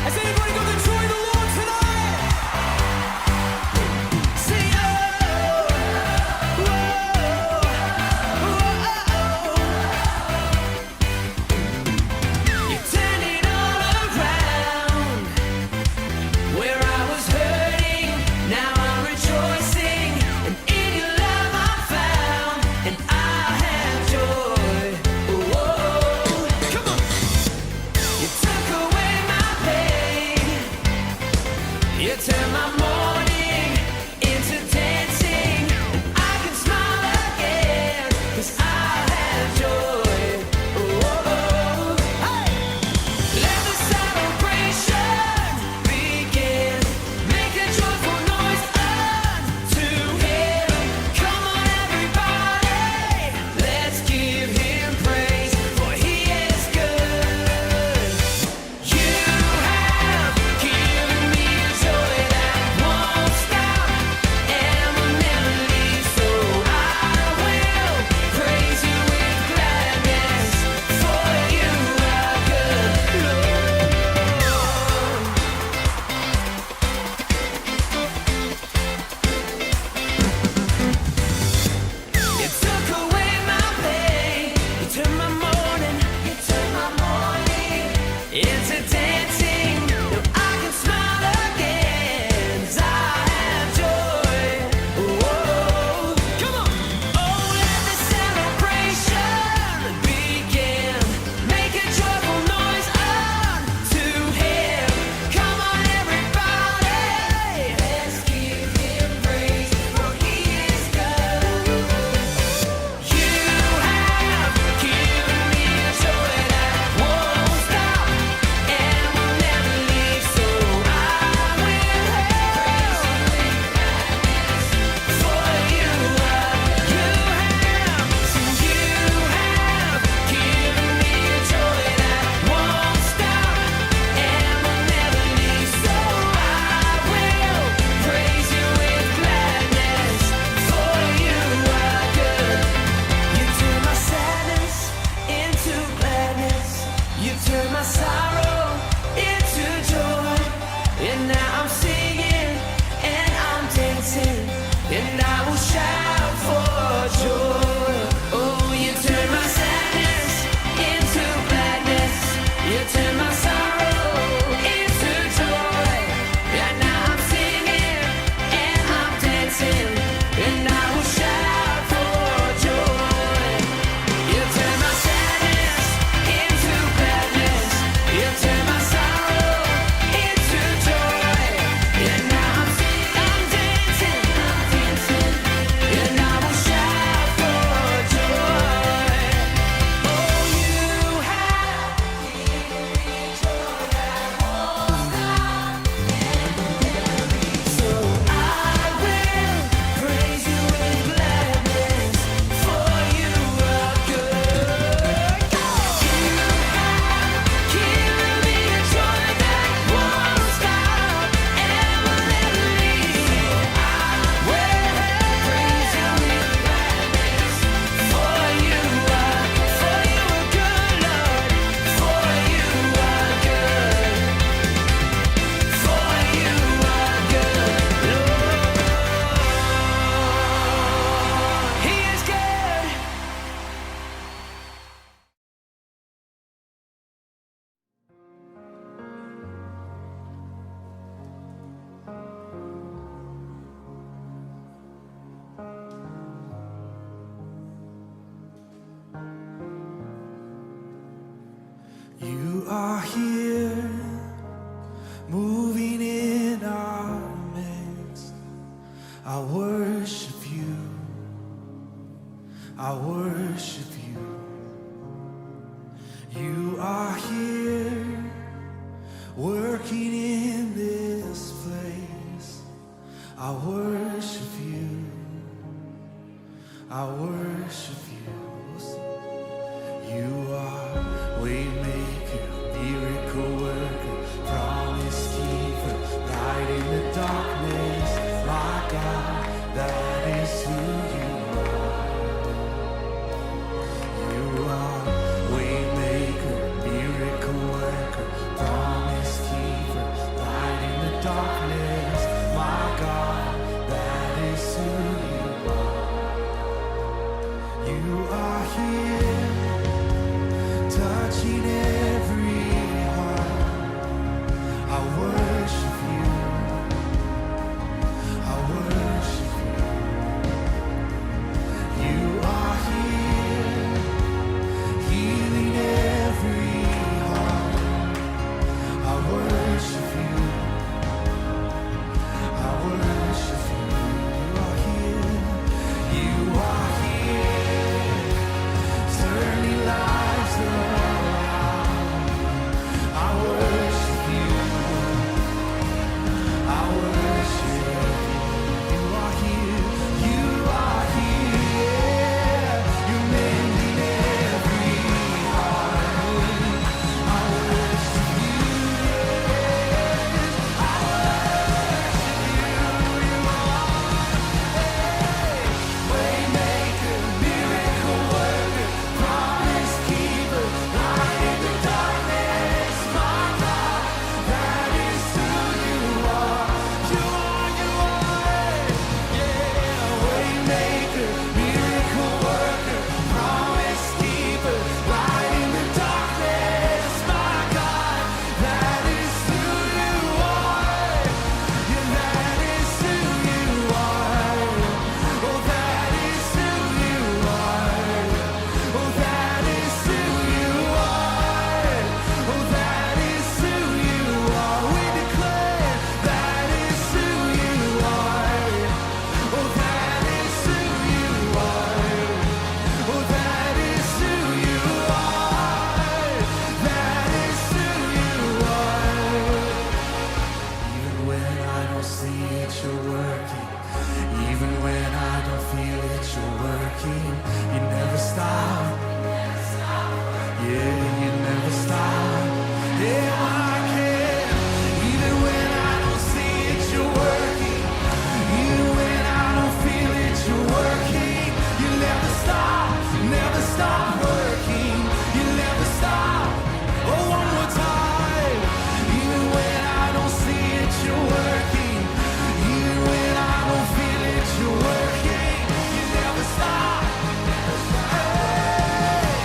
Has anybody got the joy of the Lord tonight? Say oh, you turn it all around. Where I was hurting, now I'm rejoicing, and in your love I'm found, and I have joy. Come on! You took away my pain. You turn my mourning into dancing, and I can smile again, 'cause I have joy. Hey! Let the celebration begin. Make a joyful noise unto Him. Come on, everybody, let's give Him praise, for He is good. You have given me a joy that won't stop and will never leave. So I will praise You with gladness, for You are good, Lord. You took away my pain. You turned my mourning into dancing. Now I can smile again, 'cause I have joy. Come on! Oh, let the celebration begin. Make a joyful noise unto Him. Come on, everybody, let's give Him praise, for He is good. You have given me a joy that won't stop and will never leave. So I will praise You with gladness, for You are good. You have given me a joy that won't stop and will never leave. So I will praise You with gladness, for You are good. You turn my sadness into gladness. You turn my sorrow into joy. And now I'm singing and I'm dancing, and I will shout for joy. Oh, You turn my sadness into gladness. You turn my sorrow into joy. And now I'm singing and I'm dancing, and I will shout for joy. You turn my sadness into gladness. You turn my sorrow into joy. And now I'm dancing, and I will shout for joy. Oh, You have given me joy that won't stop and will never leave. So I will praise You with gladness, for You are good. You have given me a joy that won't stop and will never leave. I will praise You with gladness, for You are good, Lord. For You are good. For You are good, Lord. He is good. You are here, moving in our midst. I worship You. I worship You. You are here, working in this place. I worship You. I worship You. You are Waymaker, miracle Yeah, you never stop. Yeah, when I can, even when I don't see it, you're working. Even when I don't feel it, you're working. You never stop working. You never stop. Oh, one more time. Even when I don't see it, you're working. Even when I don't feel it, you're working. You never stop. Hey,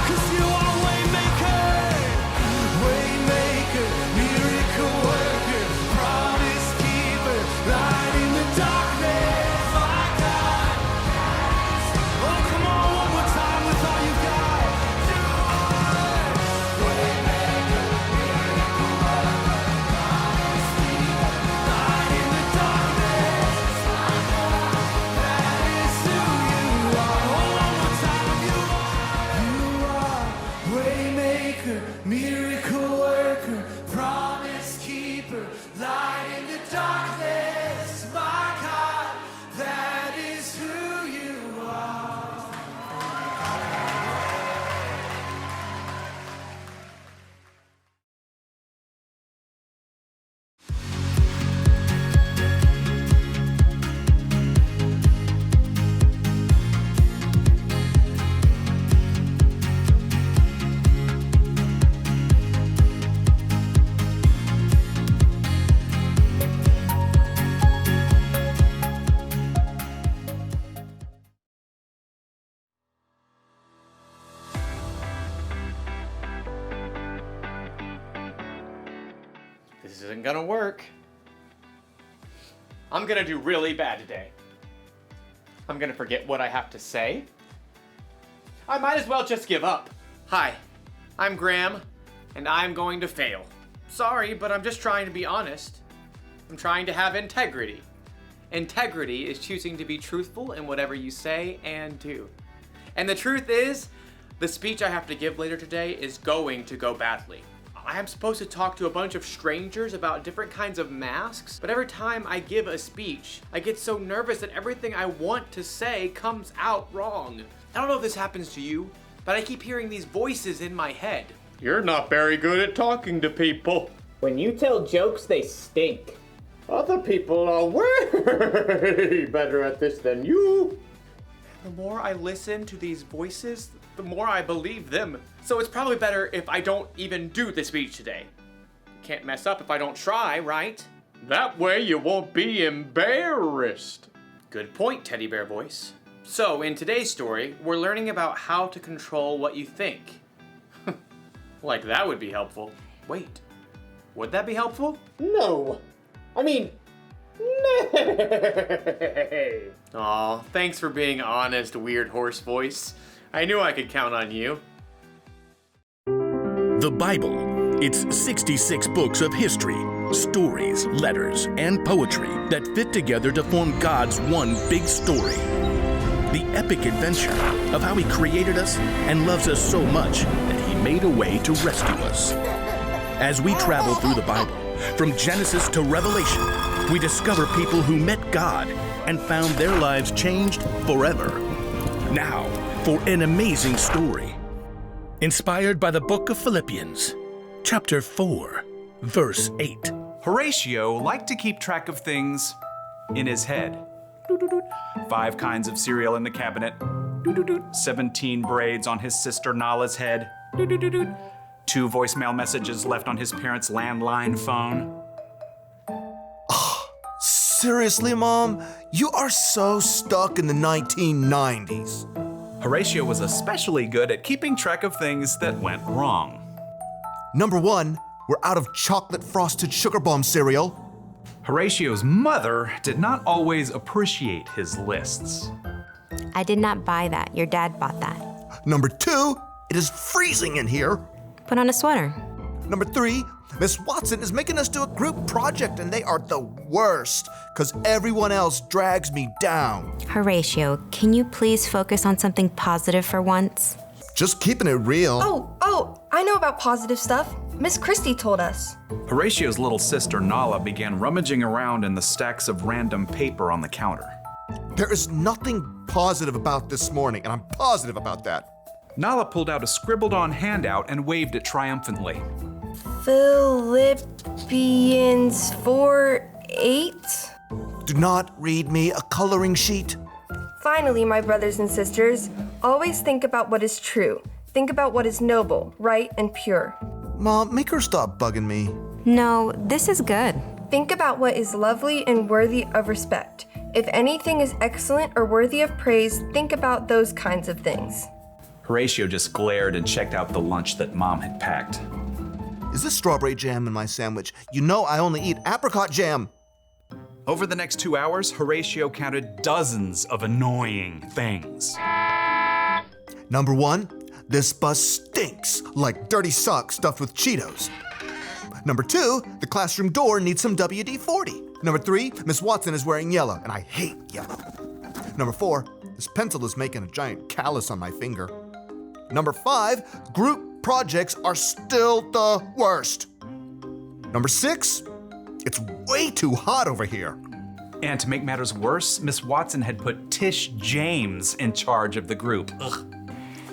'cause you are Waymaker, Waymaker, miracle worker, promise keeper, light in the darkness, my God. Oh, come on, one more time with all you got. You are Waymaker, miracle worker, promise keeper, light in the darkness, my God. That is who you are. Oh, one more time, you are Waymaker, miracle worker, promise keeper, light in the darkness, my God. That is who you are. This isn't gonna work. I'm gonna do really bad today. I'm gonna forget what I have to say. I might as well just give up. Hi, I'm Graham, and I'm going to fail. Sorry, but I'm just trying to be honest. I'm trying to have integrity. Integrity is choosing to be truthful in whatever you say and do. And the truth is, the speech I have to give later today is going to go badly. I am supposed to talk to a bunch of strangers about different kinds of masks, but every time I give a speech, I get so nervous that everything I want to say comes out wrong. I don't know if this happens to you, but I keep hearing these voices in my head. You're not very good at talking to people. When you tell jokes, they stink. Other people are way better at this than you. The more I listen to these voices, the more I believe them. So it's probably better if I don't even do the speech today. Can't mess up if I don't try, right? That way you won't be embarrassed. Good point, teddy bear voice. So in today's story, we're learning about how to control what you think. Like that would be helpful. Wait, would that be helpful? No. I mean, nay. Aw, thanks for being honest, weird horse voice. I knew I could count on you. The Bible. It's 66 books of history, stories, letters, and poetry that fit together to form God's one big story. The epic adventure of how He created us and loves us so much that He made a way to rescue us. As we travel through the Bible, from Genesis to Revelation, we discover people who met God and found their lives changed forever. Now, for an amazing story. Inspired by the book of Philippians, chapter 4, verse 8. Horatio liked to keep track of things in his head. 5 kinds of cereal in the cabinet. 17 braids on his sister Nala's head. 2 voicemail messages left on his parents' landline phone. Seriously, Mom? You are so stuck in the 1990s. Horatio was especially good at keeping track of things that went wrong. Number 1, we're out of chocolate frosted sugar bomb cereal. Horatio's mother did not always appreciate his lists. I did not buy that. Your dad bought that. Number 2, it is freezing in here. Put on a sweater. Number 3, Miss Watson is making us do a group project and they are the worst because everyone else drags me down. Horatio, can you please focus on something positive for once? Just keeping it real. Oh, I know about positive stuff. Miss Christie told us. Horatio's little sister Nala began rummaging around in the stacks of random paper on the counter. There is nothing positive about this morning, and I'm positive about that. Nala pulled out a scribbled-on handout and waved it triumphantly. Philippians 4:8. Do not read me a coloring sheet. Finally, my brothers and sisters, always think about what is true. Think about what is noble, right, and pure. Mom, make her stop bugging me. No, this is good. Think about what is lovely and worthy of respect. If anything is excellent or worthy of praise, think about those kinds of things. Horatio just glared and checked out the lunch that Mom had packed. Is this strawberry jam in my sandwich? You know I only eat apricot jam. Over the next 2 hours, Horatio counted dozens of annoying things. Number 1, this bus stinks like dirty socks stuffed with Cheetos. Number 2, the classroom door needs some WD-40. Number 3, Miss Watson is wearing yellow, and I hate yellow. Number 4, this pencil is making a giant callus on my finger. Number 5, group projects are still the worst. Number 6, it's way too hot over here. And to make matters worse, Miss Watson had put Tish James in charge of the group. Ugh.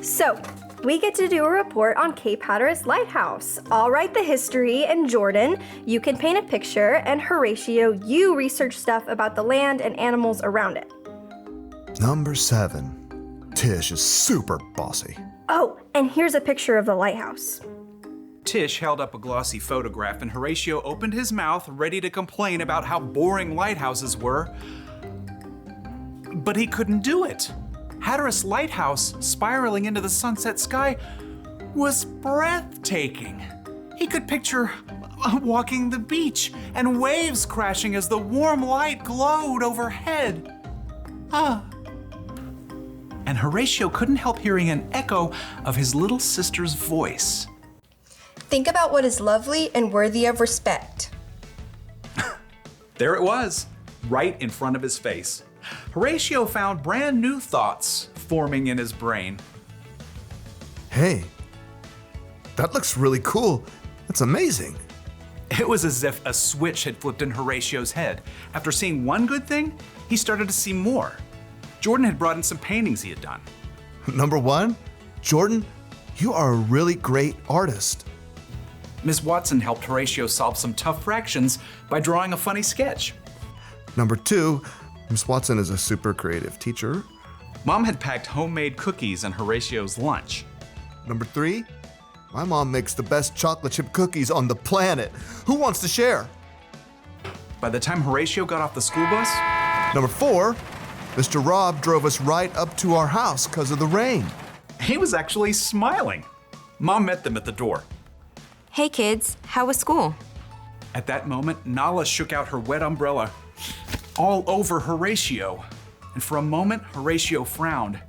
So, we get to do a report on Cape Hatteras Lighthouse. I'll write the history, and Jordan, you can paint a picture, and Horatio, you research stuff about the land and animals around it. Number 7, Tish is super bossy. Oh, and here's a picture of the lighthouse. Tish held up a glossy photograph and Horatio opened his mouth, ready to complain about how boring lighthouses were. But he couldn't do it. Hatteras Lighthouse, spiraling into the sunset sky, was breathtaking. He could picture walking the beach and waves crashing as the warm light glowed overhead. And Horatio couldn't help hearing an echo of his little sister's voice. Think about what is lovely and worthy of respect. There it was, right in front of his face. Horatio found brand new thoughts forming in his brain. Hey, that looks really cool. That's amazing. It was as if a switch had flipped in Horatio's head. After seeing one good thing, he started to see more. Jordan had brought in some paintings he had done. Number 1, Jordan, you are a really great artist. Miss Watson helped Horatio solve some tough fractions by drawing a funny sketch. Number 2, Miss Watson is a super creative teacher. Mom had packed homemade cookies in Horatio's lunch. Number 3, my mom makes the best chocolate chip cookies on the planet. Who wants to share? By the time Horatio got off the school bus, Number 4, Mr. Rob drove us right up to our house because of the rain. he was actually smiling. Mom met them at the door. Hey kids, how was school? At that moment, Nala shook out her wet umbrella all over Horatio. And for a moment, Horatio frowned.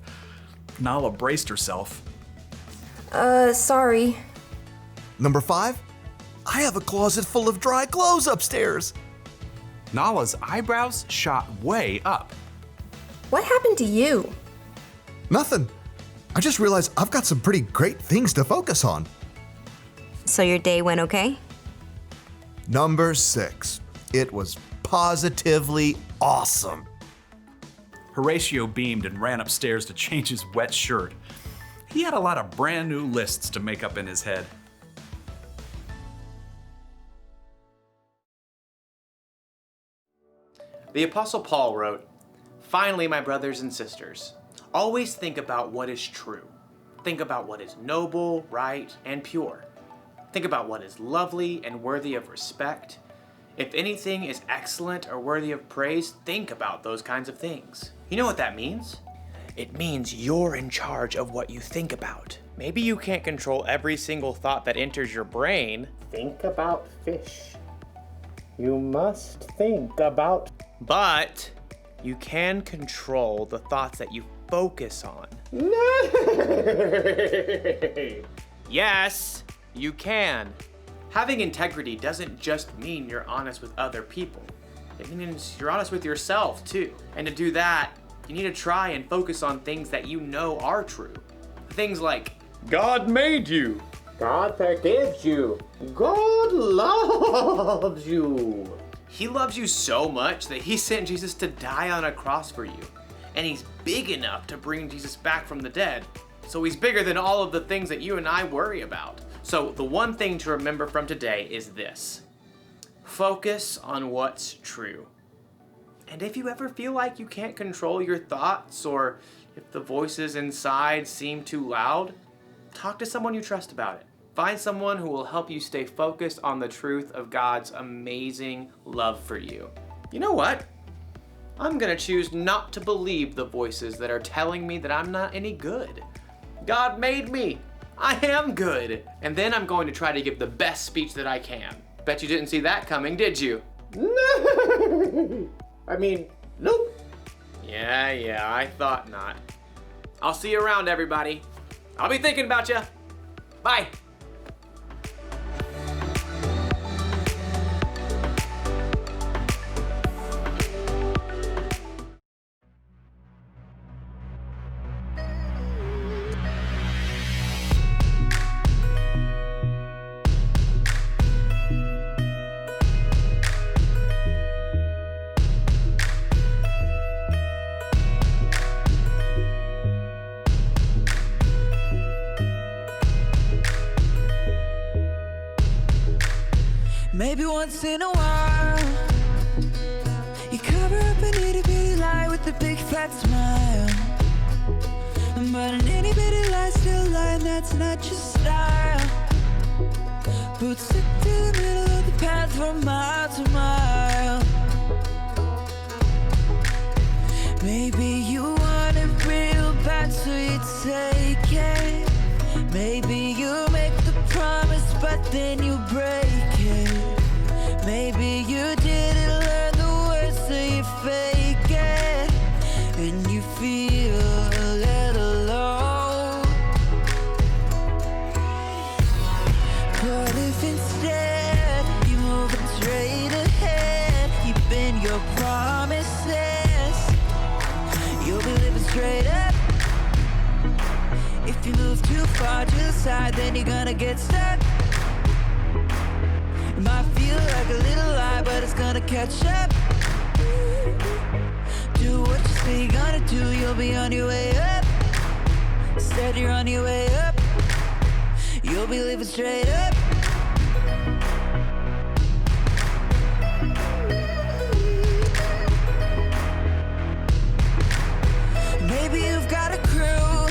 Nala braced herself. Sorry. Number 5, I have a closet full of dry clothes upstairs. Nala's eyebrows shot way up. What happened to you? Nothing. I just realized I've got some pretty great things to focus on. So your day went okay? Number 6, it was positively awesome. Horatio beamed and ran upstairs to change his wet shirt. He had a lot of brand new lists to make up in his head. The Apostle Paul wrote, "Finally, my brothers and sisters, always think about what is true. Think about what is noble, right, and pure. Think about what is lovely and worthy of respect. If anything is excellent or worthy of praise, think about those kinds of things." You know what that means? It means you're in charge of what you think about. Maybe you can't control every single thought that enters your brain, Think about fish. You must think about. but you can control the thoughts that you focus on. Yes, you can. Having integrity doesn't just mean you're honest with other people. It means you're honest with yourself too. And to do that, you need to try and focus on things that you know are true. Things like, God made you. God forgives you. God loves you. He loves you so much that he sent Jesus to die on a cross for you. And he's big enough to bring Jesus back from the dead. So he's bigger than all of the things that you and I worry about. So the one thing to remember from today is this: focus on what's true. And if you ever feel like you can't control your thoughts, or if the voices inside seem too loud, talk to someone you trust about it. Find someone who will help you stay focused on the truth of God's amazing love for you. You know what? I'm gonna choose not to believe the voices that are telling me that I'm not any good. God made me. I am good. And then I'm going to try to give the best speech that I can. Bet you didn't see that coming, did you? No! I mean, nope. Yeah, I thought not. I'll see you around, everybody. I'll be thinking about you. Bye. Maybe once in a while, you cover up an itty bitty lie with a big fat smile. But an itty bitty lie still lie, and that's not your style. But stick to the middle of the path from mile to mile. Maybe you want it real bad, so you take it. Maybe you make the promise, but then you break it. Maybe you didn't learn the words, so you fake it. And you feel a little low. But if instead you move straight ahead, keep in your promises, you'll be living straight up. If you move too far to the side, then you're gonna get stuck. It might feel like a little lie, but it's gonna catch up. Do what you say you're gonna do, you'll be on your way up. Instead you're on your way up, you'll be living straight up. Maybe you've got a crew,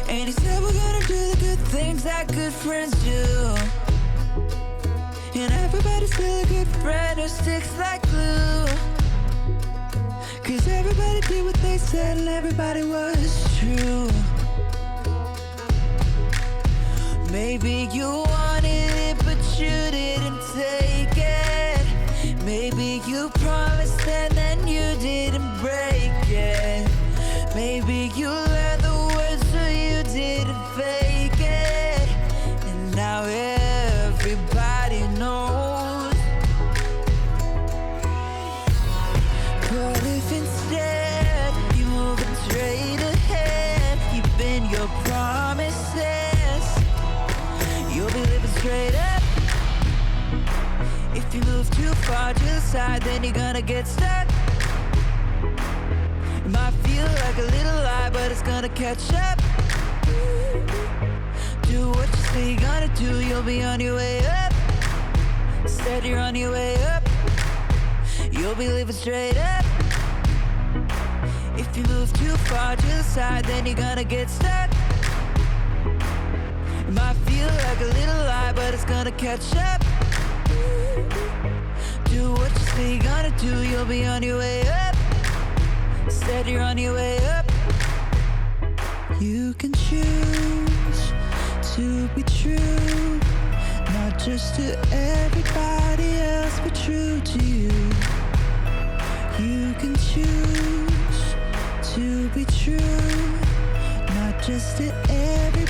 and you said we're gonna do the good things that good friends do. And everybody's still a good friend who sticks like glue. Cause everybody did what they said and everybody was true. Maybe you wanted it but you didn't take it. Maybe you promised and then you didn't break it. Maybe you learned the words so you didn't fake it. And now everybody knows. But if instead you move straight ahead, keeping your promises, you'll be living straight up. If you move too far to the side, then you're gonna get stuck. It might feel like a little lie, but it's gonna catch up. Do what you say you're gonna do, you'll be on your way up. Instead you're on your way up, you'll be living straight up. If you move too far to the side, then you're gonna get stuck. It might feel like a little lie, but it's gonna catch up. Do what you say you're gonna do, you'll be on your way up. Instead you're on your way up. You can choose to be true, not just to everybody else, but true to you. You can choose to be true, not just to everybody